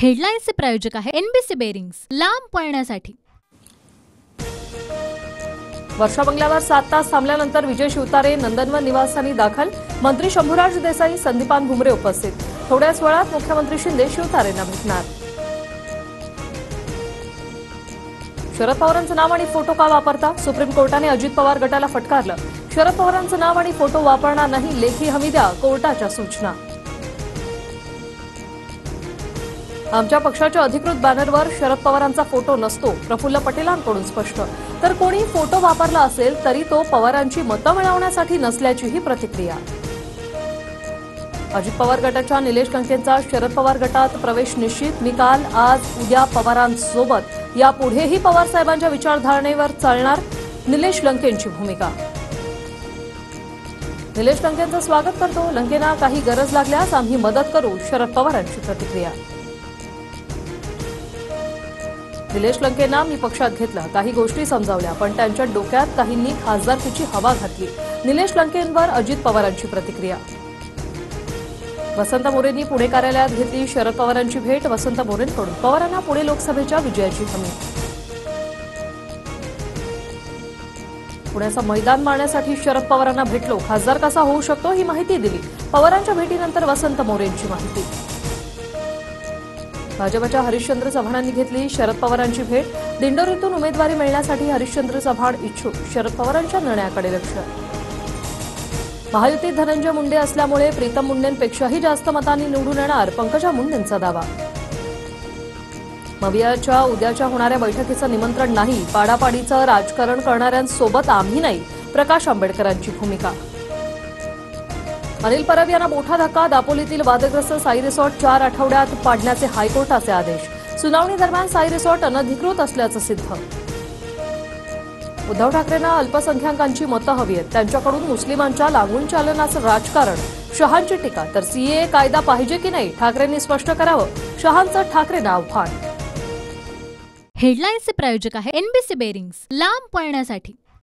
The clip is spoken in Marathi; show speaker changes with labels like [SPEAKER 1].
[SPEAKER 1] हेडलाईन्सचे प्रायोजक आहे एनबीसी बेरिंग्स, लांब पळण्यासाठी।
[SPEAKER 2] वर्षा बंगल्यावर 7 तास थांबल्यानंतर विजय शिवतारे नंदनवन निवासस्थानी दाखल। मंत्री शंभूराज देसाई, संदीपान भुमरे उपस्थित। थोड्याच वेळात मुख्यमंत्री शिंदे शिवतारेंना भेटणार। शरद पवारांचं नाव आणि फोटो का वापरता? सुप्रीम कोर्टाने अजित पवार गटाला फटकारलं। शरद पवारांचं नाव आणि फोटो वापरणार नाही, लेखी हमी द्या, कोर्टाच्या सूचना। आमच्या पक्षाच्या अधिकृत बॅनरवर शरद पवारांचा फोटो नसतो, प्रफुल्ल पटेलांकडून स्पष्ट। तर कोणी फोटो वापरला असेल तरी तो पवारांची मतं मिळवण्यासाठी नसल्याचीही प्रतिक्रिया। अजित पवार गटाच्या निलेश लंकेंचा शरद पवार गटात प्रवेश निश्चित। निकाल आज उद्या पवारांसोबत, यापुढेही पवार साहेबांच्या विचारधारणेवर चालणार, निलेश लंकेंची भूमिका। निलेश लंकेंचं स्वागत करतो, लंकेंना काही गरज लागल्यास आम्ही मदत करू, शरद पवारांची प्रतिक्रिया। निलेश लंकेंना मी पक्षात घेतलं, काही गोष्टी समजावल्या, पण त्यांच्या डोक्यात काहींनी खासदारकीची हवा घातली, निलेश लंकेंवर अजित पवारांची प्रतिक्रिया। वसंत मोरेंनी पुणे कार्यालयात घेतली शरद पवारांची भेट। वसंत मोरेंकडून पवारांना पुणे लोकसभेच्या विजयाची हमी। पुण्याचं मैदान मारण्यासाठी शरद पवारांना भेटलो, खासदार कसा होऊ शकतो ही माहिती दिली। पवारांच्या भेटीनंतर वसंत मोरेंची माहिती। भाजपच्या हरिश्चंद्र चव्हाणांनी घेतली शरद पवारांची भेट। दिंडोरीतून उमेदवारी मिळण्यासाठी हरिश्चंद्र चव्हाण इच्छुक, शरद पवारांच्या निर्णयाकडे लक्ष। महायुतीत धनंजय मुंडे असल्यामुळे प्रीतम मुंडेंपेक्षाही जास्त मतांनी निवडून येणार, पंकजा मुंडेंचा दावा। मवियाच्या उद्याच्या होणाऱ्या बैठकीचं निमंत्रण नाही, पाडापाडीचं राजकारण करणाऱ्यांसोबत आम्ही नाही, प्रकाश आंबेडकरांची भूमिका। अनिल परब यांना मोठा धक्का, दापोलीतील वादग्रस्त साई रिसॉर्ट 4 आठवड्यात पाडण्याचे हायकोर्टाचे आदेश। सुनावणी दरम्यान साई रिसॉर्ट अनधिकृत असल्याचं सिद्ध। उद्धव ठाकरेंना अल्पसंख्याकांची मतं हवी आहेत, त्यांच्याकडून मुस्लिमांच्या लागून चालनाचं राजकारण, शहांची टीका। तर सीएए कायदा पाहिजे की नाही, ठाकरेंनी स्पष्ट करावं, शहांचं ठाकरेंना आव्हान।
[SPEAKER 1] हेडलाईन्सचे प्रायोजक आहे एनबीसी बेरिंग्स, लांब पळण्यासाठी।